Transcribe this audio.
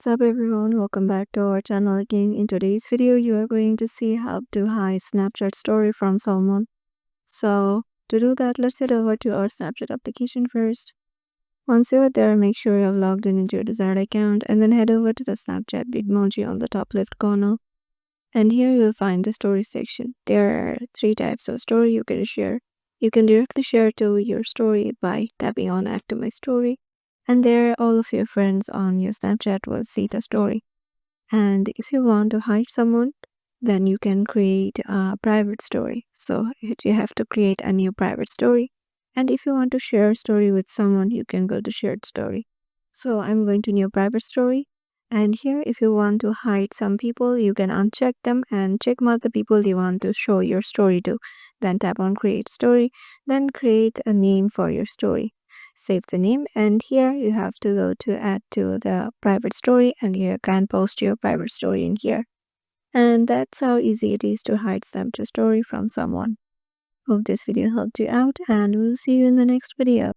What's up everyone, welcome back to our channel again. In today's video you are going to see how to hide Snapchat story from someone. So to do that, let's head over to our Snapchat application first. Once you're there, make sure you have logged in into your desired account and then head over to the Snapchat Bitmoji on the top left corner. And here you'll find the story section. There are three types of story you can share. You can directly share to your story by tapping on Active My Story, and there all of your friends on your Snapchat will see the story. And if you want to hide someone, then you can create a private story. So you have to create a new private story. And if you want to share a story with someone, you can go to shared story. So I'm going to new private story. And here, if you want to hide some people, you can uncheck them and check mark the people you want to show your story to. Then tap on create story, then create a name for your story. Save the name, and here you have to go to add to the private story, and you can post your private story in here. And that's how easy it is to hide Snapchat story from someone. Hope this video helped you out, and we'll see you in the next video.